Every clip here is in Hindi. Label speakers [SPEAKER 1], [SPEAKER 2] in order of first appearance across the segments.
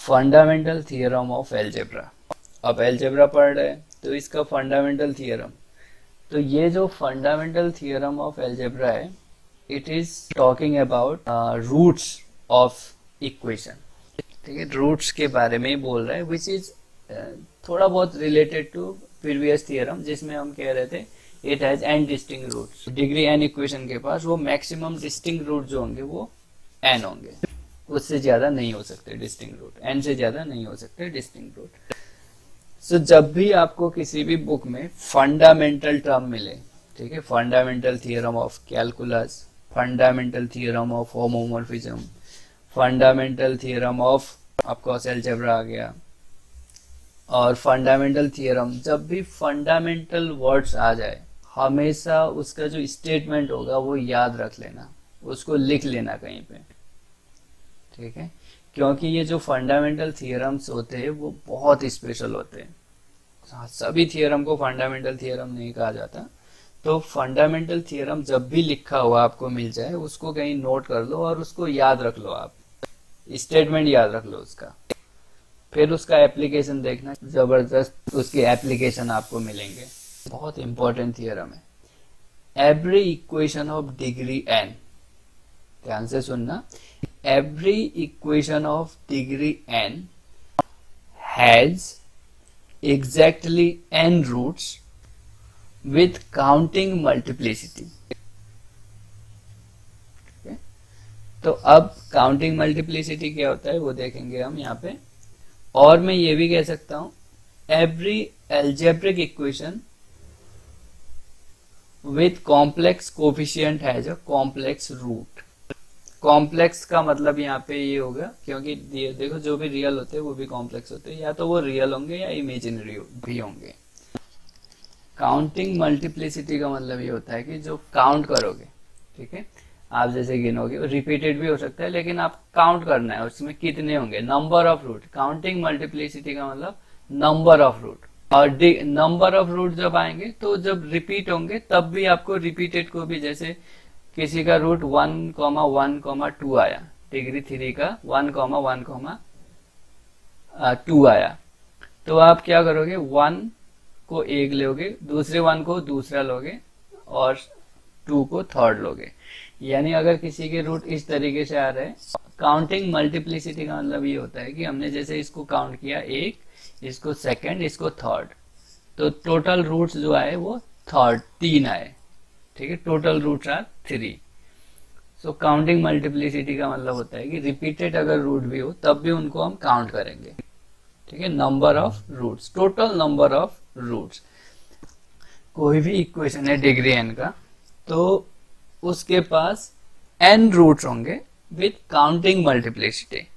[SPEAKER 1] Fundamental theorem of algebra. अब एलजेब्रा पढ़ रहे हैं तो इसका फंडामेंटल थियरम, तो ये जो फंडामेंटल थियरम ऑफ एलजेब्रा है, it is talking about roots of equation. ठीक है, रूट्स के बारे में ही बोल रहा है, विच इज थोड़ा बहुत रिलेटेड टू प्रीवियस थियरम, जिसमें हम कह रहे थे it has n distinct roots. Degree n equation के पास वो मैक्सिमम डिस्टिंक्ट रूट जो होंगे वो एन होंगे, उससे ज्यादा नहीं हो सकते डिस्टिंक्ट रूट, एन से ज्यादा नहीं हो सकते डिस्टिंक्ट रूट। सो जब भी आपको किसी भी बुक में फंडामेंटल टर्म मिले, ठीक है, fundamental theorem of calculus, fundamental theorem of homomorphism, fundamental theorem of of course algebra आ गया, और फंडामेंटल थियरम, जब भी फंडामेंटल वर्ड्स आ जाए हमेशा उसका जो स्टेटमेंट होगा वो याद रख लेना, उसको लिख लेना कहीं पे। ठीक है, क्योंकि ये जो फंडामेंटल थियरम्स होते हैं वो बहुत स्पेशल होते हैं। सभी थियरम को फंडामेंटल थियरम नहीं कहा जाता। तो फंडामेंटल थियरम जब भी लिखा हुआ आपको मिल जाए उसको कहीं नोट कर लो और उसको याद रख लो, आप स्टेटमेंट याद रख लो उसका, फिर उसका एप्लीकेशन देखना, जबरदस्त उसके एप्लीकेशन आपको मिलेंगे। बहुत इंपॉर्टेंट थियरम है। Every equation of degree n, ध्यान से सुनना, every equation of degree n has exactly n roots with counting multiplicity। okay? तो अब काउंटिंग मल्टीप्लिसिटी क्या होता है वो देखेंगे हम यहाँ पे। और मैं ये भी कह सकता हूं every algebraic equation with complex coefficient has a complex root. Complex का मतलब यहाँ पे ये होगा, क्योंकि देखो जो भी रियल होते हैं वो भी कॉम्प्लेक्स होते हैं, या तो वो रियल होंगे या इमेजिनरी भी होंगे। काउंटिंग मल्टीप्लिसिटी का मतलब ये होता है कि जो काउंट करोगे, ठीक है, आप जैसे गिनोगे, रिपीटेड भी हो सकता है लेकिन आप काउंट करना है उसमें कितने होंगे, number of root. Counting multiplicity का मतलब नंबर ऑफ रूट, और नंबर ऑफ रूट जब आएंगे तो जब रिपीट होंगे तब भी आपको रिपीटेड को भी, जैसे किसी का रूट 1,1,2 आया, डिग्री 3 का 1,1,2 आया, तो आप क्या करोगे, 1 को एक लोगे, दूसरे 1 को दूसरा लोगे और 2 को थर्ड लोगे। यानी अगर किसी के रूट इस तरीके से आ रहे हैं, काउंटिंग मल्टीप्लिसिटी का मतलब ये होता है कि हमने जैसे इसको काउंट किया, एक, इसको सेकंड, इसको थर्ड, तो टोटल रूट्स जो आए वो 3 आए। ठीक है, total roots are 3। So counting multiplicity का मतलब होता है कि रिपीटेड अगर रूट भी हो तब भी उनको हम काउंट करेंगे। ठीक है, number of roots, total number of roots. कोई भी इक्वेशन है डिग्री एन का, तो उसके पास एन रूट्स होंगे with counting multiplicity.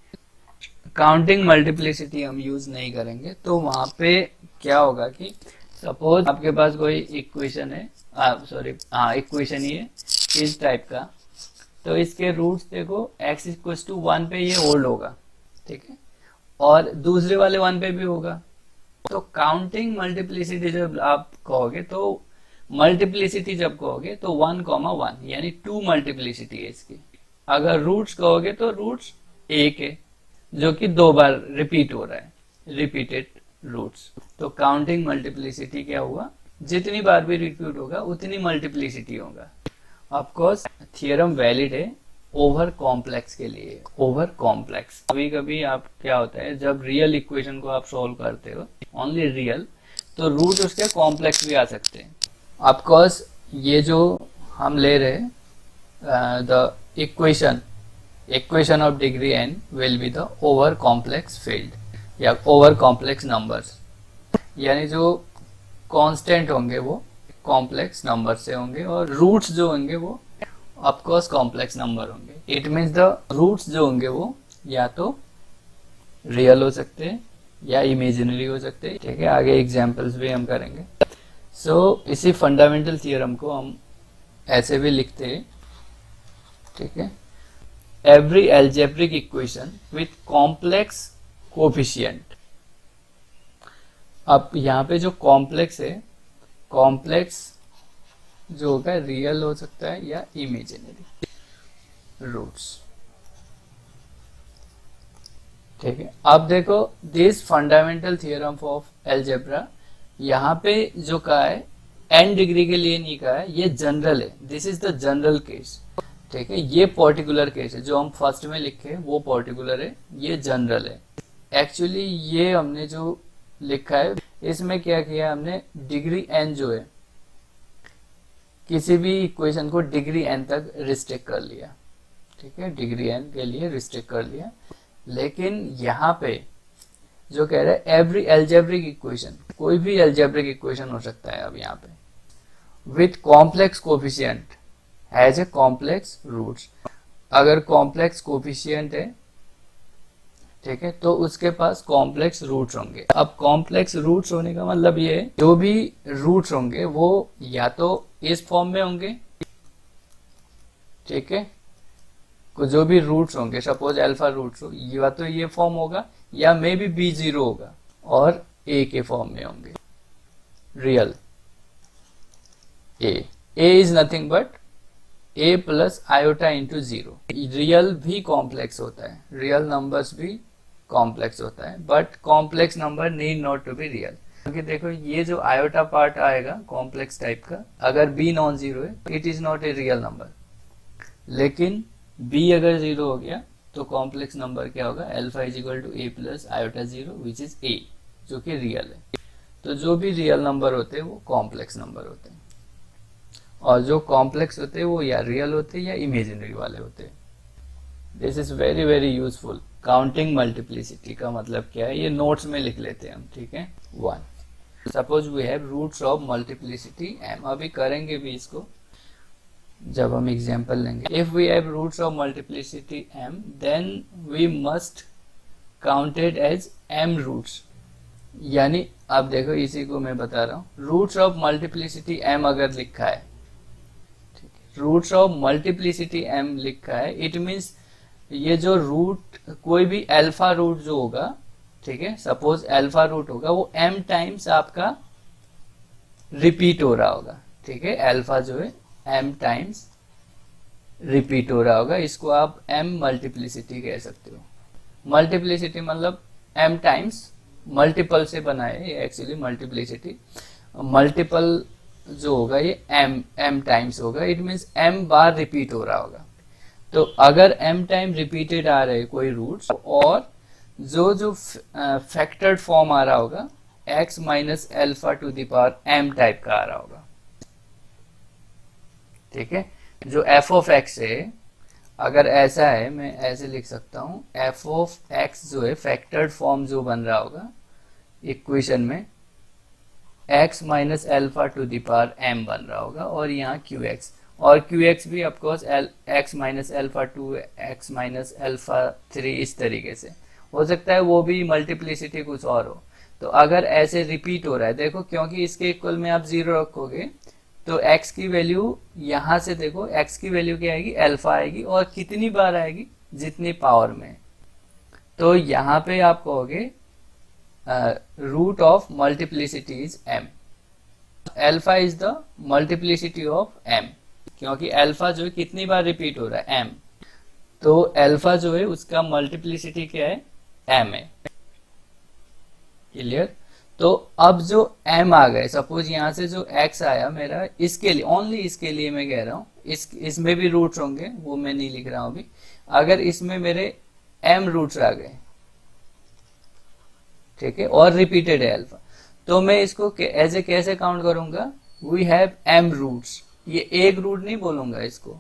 [SPEAKER 1] Counting multiplicity हम यूज नहीं करेंगे, तो वहां पे क्या होगा कि सपोज आपके पास कोई इक्वेशन है, इक्वेशन ही है इस टाइप का, तो इसके रूट्स देखो x इक्वल्स टू 1 पे ये होल्ड होगा, ठीक है, और दूसरे वाले 1 पे भी होगा। तो काउंटिंग मल्टीप्लिसिटी जब आप कहोगे, तो मल्टीप्लिसिटी जब कहोगे तो 1,1 यानी 2 मल्टीप्लिसिटी है इसकी। अगर रूट्स कहोगे तो रूट्स 1 है जो कि 2 बार रिपीट हो रहा है, रिपीटेड रूट्स। तो काउंटिंग मल्टीप्लिसिटी क्या हुआ, जितनी बार भी रिपीट होगा उतनी मल्टीप्लिसिटी होगा। ऑफकोर्स थियरम वैलिड है ओवर कॉम्प्लेक्स के लिए। ओवर कॉम्प्लेक्स कभी कभी आप क्या होता है, जब रियल इक्वेशन को आप सोल्व करते हो, ओनली रियल, तो रूट उसके कॉम्प्लेक्स भी आ सकते हैं। ऑफकोर्स ये जो हम ले रहे the equation of degree n will be the over complex field या ओवर कॉम्प्लेक्स नंबर्स, यानी जो कांस्टेंट होंगे वो कॉम्प्लेक्स नंबर से होंगे और रूट्स जो होंगे वो ऑफकोर्स कॉम्प्लेक्स नंबर होंगे। इट मीन्स द रूट्स जो होंगे वो या तो रियल हो सकते हैं या इमेजिनरी हो सकते हैं। ठीक है, आगे एग्जांपल्स भी हम करेंगे। सो इसी फंडामेंटल थियरम को हम ऐसे भी लिखते हैं, ठीक है, every algebraic equation with complex coefficient. अब यहाँ पे जो कॉम्प्लेक्स है, कॉम्प्लेक्स जो होगा रियल हो सकता है या इमेजिनरी रूट्स। ठीक है, अब देखो this fundamental theorem of algebra, यहाँ पे जो कहा है n डिग्री के लिए नहीं कहा है, ये जनरल है, this is the general case. ठीक है, ये पर्टिकुलर केस है जो हम फर्स्ट में लिखे हैं वो पर्टिकुलर है, ये जनरल है। एक्चुअली ये हमने जो लिखा है इसमें क्या किया हमने, डिग्री n जो है किसी भी इक्वेशन को डिग्री n तक रिस्ट्रिक्ट कर लिया। ठीक है, डिग्री n के लिए रिस्ट्रिक्ट कर लिया, लेकिन यहाँ पे जो कह रहा है एवरी एल्जेब्रिक इक्वेशन, कोई भी एल्जेब्रिक इक्वेशन हो सकता है अब यहाँ पे, with complex coefficient has a complex roots. अगर कॉम्प्लेक्स कोफिशिएंट है, ठीक है, तो उसके पास कॉम्प्लेक्स रूट्स होंगे। अब कॉम्प्लेक्स रूट्स होने का मतलब ये है जो भी रूट्स होंगे वो या तो इस फॉर्म में होंगे, ठीक है, जो भी रूट्स होंगे, सपोज अल्फा रूट्स हो, या तो ये फॉर्म होगा या मे बी b0 होगा और a के फॉर्म में होंगे, real a is nothing but a plus iota into 0। Real भी कॉम्प्लेक्स होता है, रियल नंबर्स भी कॉम्प्लेक्स होता है, but complex number need not to be real. क्योंकि देखो ये जो आयोटा पार्ट आएगा कॉम्प्लेक्स टाइप का, अगर b नॉन जीरो है it is not a real number, लेकिन b अगर जीरो हो गया तो कॉम्प्लेक्स नंबर क्या होगा, alpha is equal to a plus iota 0 which is a, जो कि रियल है। तो जो भी रियल नंबर होते हैं वो कॉम्प्लेक्स नंबर होते हैं, और जो कॉम्प्लेक्स होते हैं वो या रियल होते हैं या इमेजिनरी वाले होते हैं। This is very very useful. Counting multiplicity का मतलब क्या है, ये नोट्स में लिख लेते हैं हम। ठीक है, 1 suppose we have roots of multiplicity m, अभी करेंगे भी इसको जब हम एग्जाम्पल लेंगे। If we have roots of multiplicity m then we must counted as m roots, यानी आप देखो इसी को मैं बता रहा हूँ, रूट्स ऑफ मल्टीप्लिसिटी m अगर लिखा है, रूट्स ऑफ मल्टीप्लिसिटी m लिखा है, इट मीन्स ये जो रूट, कोई भी अल्फा रूट जो होगा, ठीक है, सपोज अल्फा रूट होगा वो m टाइम्स आपका रिपीट हो रहा होगा। ठीक है, अल्फा जो है m टाइम्स रिपीट हो रहा होगा, इसको आप m मल्टीप्लिसिटी कह सकते हो। मल्टीप्लिसिटी मतलब m टाइम्स मल्टीपल से बना है एक्चुअली, मल्टीप्लिसिटी मल्टीपल जो होगा ये m टाइम्स होगा, it means m bar repeat हो रहा होगा। तो अगर m टाइम रिपीटेड आ रहे कोई रूट्स, और जो फैक्टर्ड फॉर्म आ रहा होगा x minus alpha two the power m type का आ रहा होगा। ठीक है, जो f ऑफ x है, अगर ऐसा है मैं ऐसे लिख सकता हूँ, f ऑफ x जो है फैक्टर्ड फॉर्म जो बन रहा होगा इक्वेशन में, x minus alpha two the power m बन रहा होगा, और यहाँ qx, और qx भी of course x minus alpha 2, x minus alpha 3, इस तरीके से हो सकता है, वो भी मल्टीप्लिसिटी कुछ और हो। तो अगर ऐसे रिपीट हो रहा है, देखो क्योंकि इसके इक्वल में आप 0 रखोगे तो x की वैल्यू यहाँ से देखो, x की वैल्यू क्या आएगी, अल्फा आएगी, और कितनी बार आएगी, जितनी पावर में। तो यहाँ पे आप कहोगे root of multiplicity is m, alpha is the multiplicity of m, क्योंकि अल्फा जो है कितनी बार रिपीट हो रहा है, m, तो अल्फा जो है उसका मल्टीप्लिसिटी क्या है, m है। क्लियर? तो अब जो m आ गए, सपोज यहाँ से जो x आया मेरा, इसके लिए ओनली, इसके लिए मैं कह रहा हूँ, इसमें भी रूट्स होंगे, वो मैं नहीं लिख रहा हूँ अभी। अगर इसमें मेरे m रूट्स आ गए, ठीक है, और रिपीटेड है अल्फा, तो मैं इसको एज ए कैसे काउंट करूंगा, वी हैव m रूट्स, ये एक रूट नहीं बोलूंगा इसको,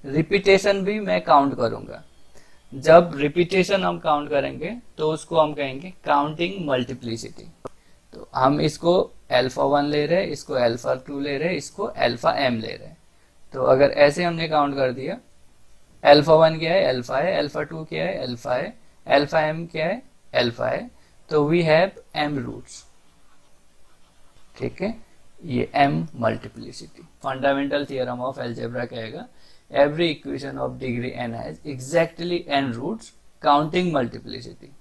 [SPEAKER 1] रिपीटेशन भी मैं काउंट करूंगा। जब रिपीटेशन हम काउंट करेंगे तो उसको हम कहेंगे काउंटिंग मल्टीप्लिसिटी। तो हम इसको अल्फा 1 ले रहे हैं, इसको अल्फा 2 ले रहे हैं, इसको अल्फा m ले रहे हैं। तो अगर ऐसे हमने काउंट कर दिया, अल्फा 1 क्या है, अल्फा है, अल्फा 2 क्या है, अल्फा है, अल्फा m क्या है, अल्फा है, तो वी हैव m रूट्स। ठीक है, ये m multiplicity. Fundamental theorem of algebra कहेगा every equation of degree n has exactly n roots counting multiplicity.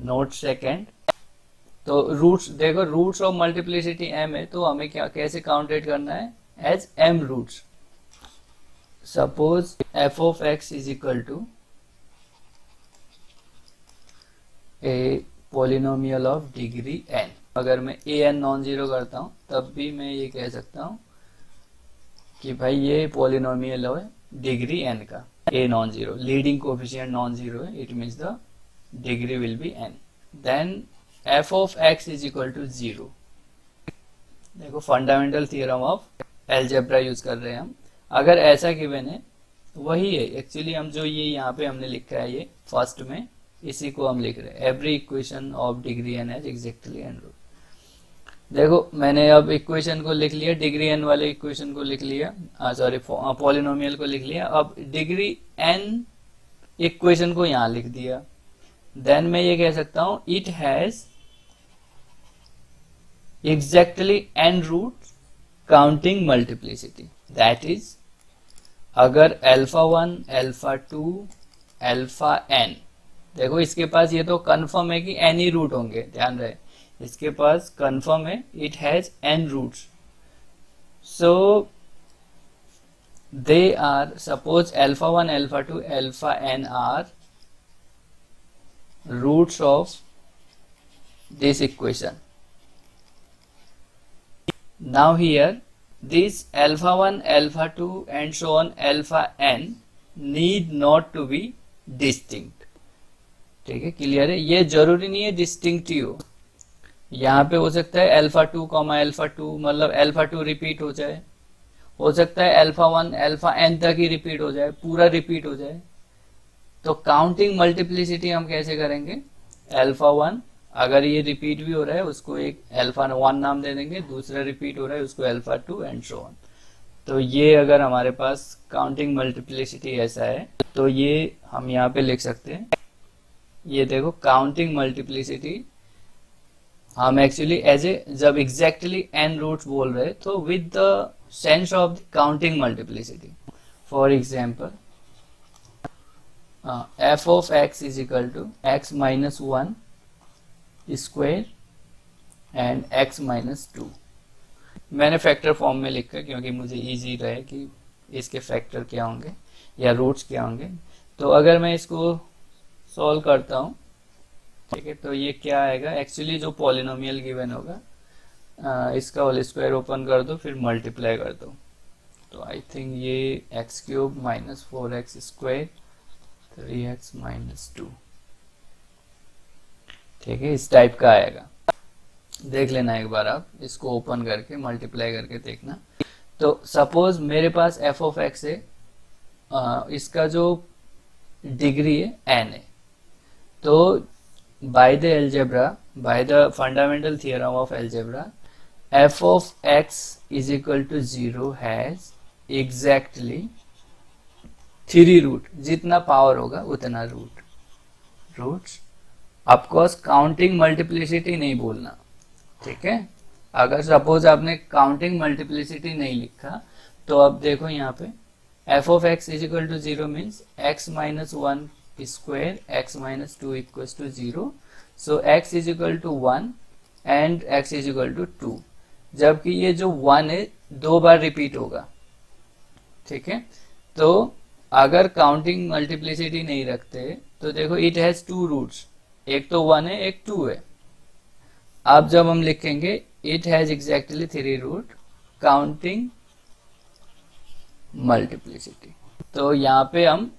[SPEAKER 1] Note second, तो रूट्स देखो, रूट्स ऑफ मल्टीप्लिसिटी m है, तो हमें क्या कैसे काउंटेड करना है, as m roots. Suppose f of x is equal to a polynomial of degree n। अगर मैं ए एन नॉन जीरो करता हूँ तब भी मैं ये कह सकता हूँ कि भाई ये पॉलिनोमियल है डिग्री n का, a non zero, leading coefficient non zero है, it means the degree will be n। Then f of x is equal to 0। देखो fundamental theorem of algebra use कर रहे हैं हम। अगर ऐसा गिवन है, वही है एक्चुअली, हम जो ये यहाँ पे हमने लिखा है ये फर्स्ट में, इसी को हम लिख रहे हैं, every equation of degree n has exactly n root. देखो मैंने अब इक्वेशन को लिख लिया, डिग्री n वाले इक्वेशन को लिख लिया, सॉरी पॉलिनोमियल को लिख लिया। अब डिग्री n इक्वेशन को यहाँ लिख दिया। देन मैं ये कह सकता हूं it has exactly n root counting multiplicity. That is अगर अल्फा 1, अल्फा 2, अल्फा n, देखो इसके पास ये तो कंफर्म है कि n ही रूट होंगे, ध्यान रहे, इसके पास कंफर्म है it has n roots. So they are, suppose alpha 1, alpha 2, alpha n are roots of this equation. Now here this alpha 1, alpha 2 and so on alpha n need not to be distinct। ठीक है, क्लियर है? ये जरूरी नहीं है डिस्टिंक्ट ही हो, यहाँ पे हो सकता है अल्फा 2 कॉमा अल्फा 2, मतलब अल्फा 2 रिपीट हो जाए, हो सकता है अल्फा 1 अल्फा n तक ही रिपीट हो जाए, पूरा रिपीट हो जाए। तो काउंटिंग मल्टीप्लिसिटी हम कैसे करेंगे? अल्फा 1 अगर ये रिपीट भी हो रहा है उसको एक अल्फा 1 नाम दे देंगे, दूसरा रिपीट हो रहा है उसको अल्फा 2 एंड सो ऑन। तो ये अगर हमारे पास काउंटिंग मल्टीप्लिसिटी ऐसा है तो ये हम यहाँ पे लिख सकते हैं। ये देखो काउंटिंग मल्टीप्लिसिटी हम एक्चुअली एज ए, जब एग्जैक्टली n रूट्स बोल रहे तो with the sense of the counting multiplicity. For example f of x is equal to x minus 1 square and x minus 2। मैंने फैक्टर फॉर्म में लिखा क्योंकि मुझे इजी रहे कि इसके फैक्टर क्या होंगे या रूट्स क्या होंगे। तो अगर मैं इसको सॉल्व करता हूँ, ठीक है, तो ये क्या आएगा? एक्चुअली जो पॉलिनोमियल गिवन होगा इसका होल स्क्वायर ओपन कर दो, फिर मल्टीप्लाई कर दो, तो आई थिंक ये x cube minus 4x square 3x minus 2, ठीक है, इस टाइप का आएगा। देख लेना एक बार, आप इसको ओपन करके मल्टीप्लाई करके देखना। तो सपोज मेरे पास f ऑफ x है, इसका जो डिग्री है n है, तो by the algebra, by the fundamental theorem of algebra, f of x is equal to 0 has exactly 3 root, जितना पावर होगा उतना रूट्स। ऑफकोर्स काउंटिंग मल्टीप्लिसिटी नहीं बोलना, ठीक है। अगर सपोज आपने काउंटिंग मल्टीप्लिसिटी नहीं लिखा तो अब देखो यहाँ पे f of x is equal to 0 means x minus 1 square x minus 2 equal to 0, so x is equal to 1 and x is equal to 2, जबकि ये जो 1 है 2 बार रिपीट होगा, ठीक है। तो अगर काउंटिंग मल्टीप्लिसिटी नहीं रखते तो देखो इट हैज 2 रूट्स, एक तो 1 है एक 2 है। अब जब हम लिखेंगे it has exactly 3 root counting multiplicity, तो यहाँ पे हम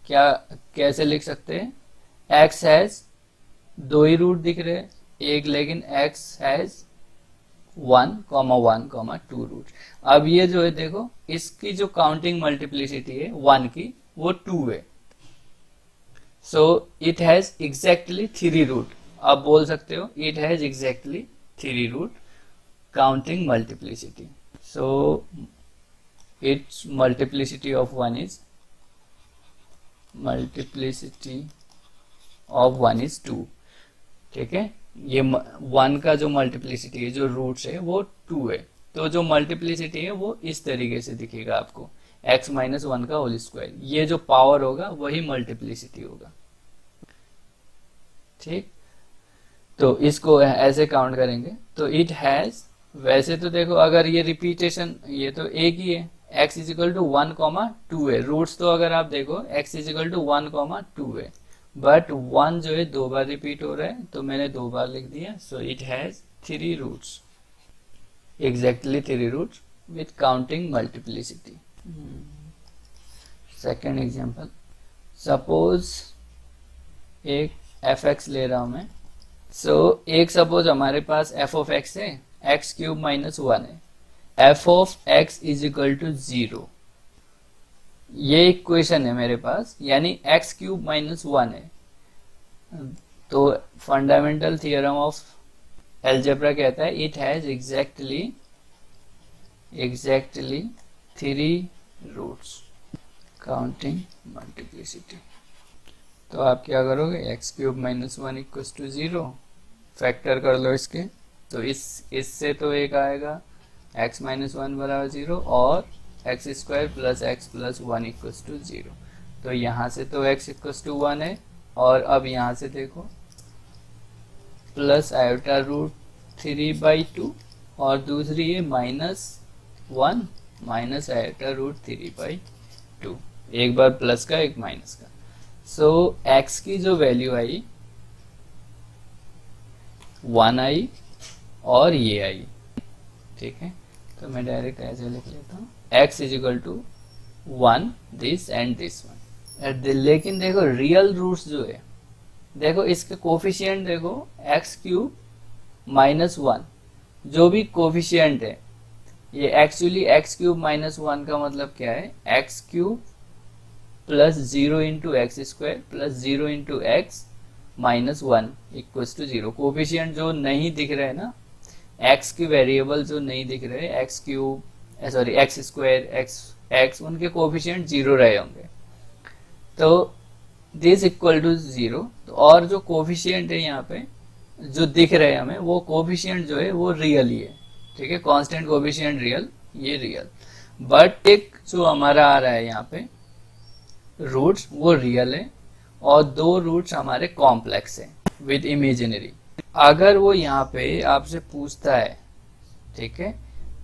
[SPEAKER 1] क्या कैसे लिख सकते हैं? x हैज 2 ही रूट दिख रहे हैं एक, लेकिन x हैज 1, 1, 2 रूट। अब ये जो है देखो इसकी जो काउंटिंग मल्टीप्लिसिटी है 1 की वो 2 है, so it has exactly 3 root. आप बोल सकते हो it has exactly 3 root counting multiplicity, so its multiplicity of 1 is multiplicity of 1 is 2, ठीक है। ये 1 का जो मल्टीप्लिसिटी है, जो रूट्स है वो 2 है, तो जो मल्टीप्लिसिटी है वो इस तरीके से दिखेगा आपको, x माइनस 1 का होल स्क्वायर। ये जो पावर होगा वही मल्टीप्लिसिटी होगा, ठीक। तो इसको ऐसे काउंट करेंगे तो इट हैज, वैसे तो देखो अगर ये रिपीटेशन, ये तो एक ही है, x इज इक्वल टू 1, 2 है, रूट्स तो अगर आप देखो x इज इक्वल टू 1, 2 है, बट 1 जो है 2 बार रिपीट हो रहा है तो मैंने 2 बार लिख दिया, so it has 3 roots, exactly 3 roots with counting multiplicity. Second example, suppose एक fx ले रहा हूं मैं। एक सपोज हमारे पास f ऑफ x है, x क्यूब माइनस 1 है, f of x is equal to 0, ये इक्वेशन है मेरे पास, यानी x क्यूब माइनस 1 है। तो फंडामेंटल थियरम ऑफ एलजेब्रा कहता है it has exactly 3 roots counting multiplicity. तो आप क्या करोगे, x cube minus 1 equal to 0, factor कर लो इसके, तो इससे तो एक आएगा x माइनस 1 बराबर 0 और x square plus x plus 1 equal to 0। तो यहाँ से तो x इक्व टू 1 है, और अब यहाँ से देखो प्लस आयोटा रूट 3/2 और दूसरी है माइनस 1 माइनस आयोटा रूट 3/2, एक बार प्लस का एक माइनस का। सो x की जो वैल्यू आई 1 आई और ये आई, ठीक है। तो मैं डायरेक्ट ऐसे लिख लेता हूँ, x is equal to 1 this and this one. लेकिन देखो रियल रूट्स जो है, देखो इसके कोफिशिएंट देखो, x क्यूब माइनस 1 जो भी कोफिशिएंट है, ये एक्चुअली x क्यूब माइनस 1 का मतलब क्या है, x cube plus 0 into x square plus 0 into x minus 1 equal to 0। Coefficient जो नहीं दिख रहे ना, x की वेरिएबल जो नहीं दिख रहे, x cube sorry x square x उनके कोफिशिएंट 0 रहे होंगे, तो दिस इक्वल टू 0। और जो कोफिशिएंट है यहाँ पे जो दिख रहे हैं हमें, वो कोफिशिएंट जो है वो रियल ही है, ठीक है, कांस्टेंट कोफिशिएंट रियल, ये रियल। बट एक जो हमारा आ रहा है यहाँ पे रूट्स वो रियल है, और 2 रूट्स हमारे कॉम्प्लेक्स है विद इमेजिनरी। अगर वो यहाँ पे आपसे पूछता है, ठीक है,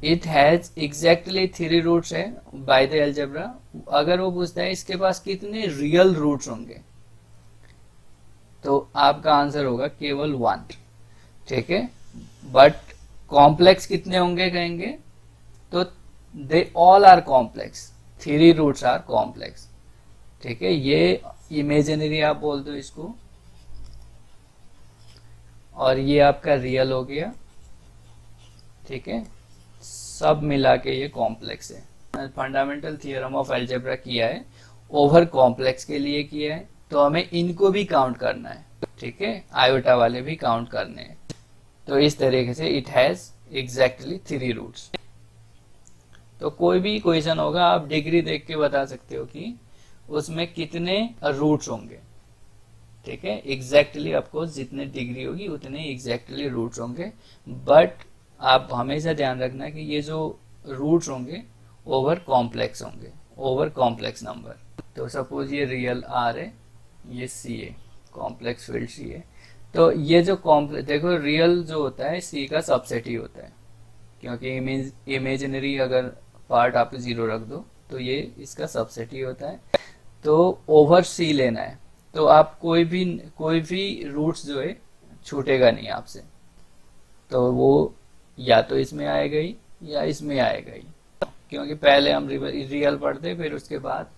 [SPEAKER 1] इट हैज एग्जैक्टली 3 रूट्स है बाय द अलजेब्रा, अगर वो पूछता है इसके पास कितने रियल रूट्स होंगे, तो आपका आंसर होगा केवल 1, ठीक है। बट कॉम्प्लेक्स कितने होंगे कहेंगे, तो they all are complex, 3 roots are complex, ठीक है। ये इमेजिनरी आप बोल दो इसको, और ये आपका रियल हो गया, ठीक है, सब मिला के ये कॉम्प्लेक्स है। फंडामेंटल थियरम ऑफ अलजेब्रा किया है, ओवर कॉम्प्लेक्स के लिए किया है, तो हमें इनको भी काउंट करना है, ठीक है, आयोटा वाले भी काउंट करने हैं। तो इस तरीके से इट हैज एग्जैक्टली 3 रूट्स। तो कोई भी क्वेश्चन होगा आप डिग्री देख के बता सकते हो कि उसमें कितने रूट्स होंगे, ठीक है, एग्जैक्टली आपको जितने डिग्री होगी उतने एग्जैक्टली रूट्स होंगे। बट आप हमेशा ध्यान रखना कि ये जो रूट्स होंगे ओवर कॉम्प्लेक्स होंगे, ओवर कॉम्प्लेक्स नंबर। तो सपोज ये रियल आर है, ये सी है, कॉम्प्लेक्स फील्ड सी है, तो ये जो कॉम्प्लेक्स देखो रियल जो होता है सी का सबसेट ही होता है, क्योंकि इमेजिनरी अगर पार्ट आप 0 रख दो तो ये इसका सबसेट ही होता है। तो ओवर सी लेना है, तो आप कोई भी रूट्स जो है छूटेगा नहीं आपसे, तो वो या तो इसमें आएगा ही या इसमें आएगा ही, क्योंकि पहले हम रियल पढ़ते फिर उसके बाद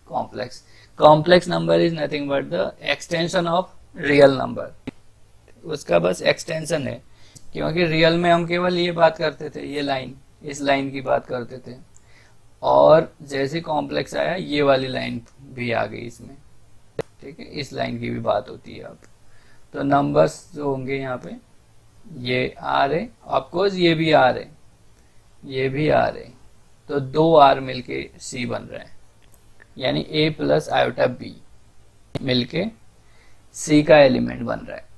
[SPEAKER 1] complex. Complex number is nothing but the extension of real number, उसका बस एक्सटेंशन है, क्योंकि रियल में हम केवल ये बात करते थे, ये लाइन, इस लाइन की बात करते थे, और जैसे कॉम्प्लेक्स आया ये वाली लाइन भी आ गई इसमें, ठीक है, इस लाइन की भी बात होती है अब। तो नंबर्स जो होंगे यहाँ पे ये आर है, ऑफकोर्स ये भी आर है, ये भी आर है, तो 2 आर मिलके सी बन रहा है, यानी ए प्लस आयोटा बी मिलके सी का एलिमेंट बन रहा है।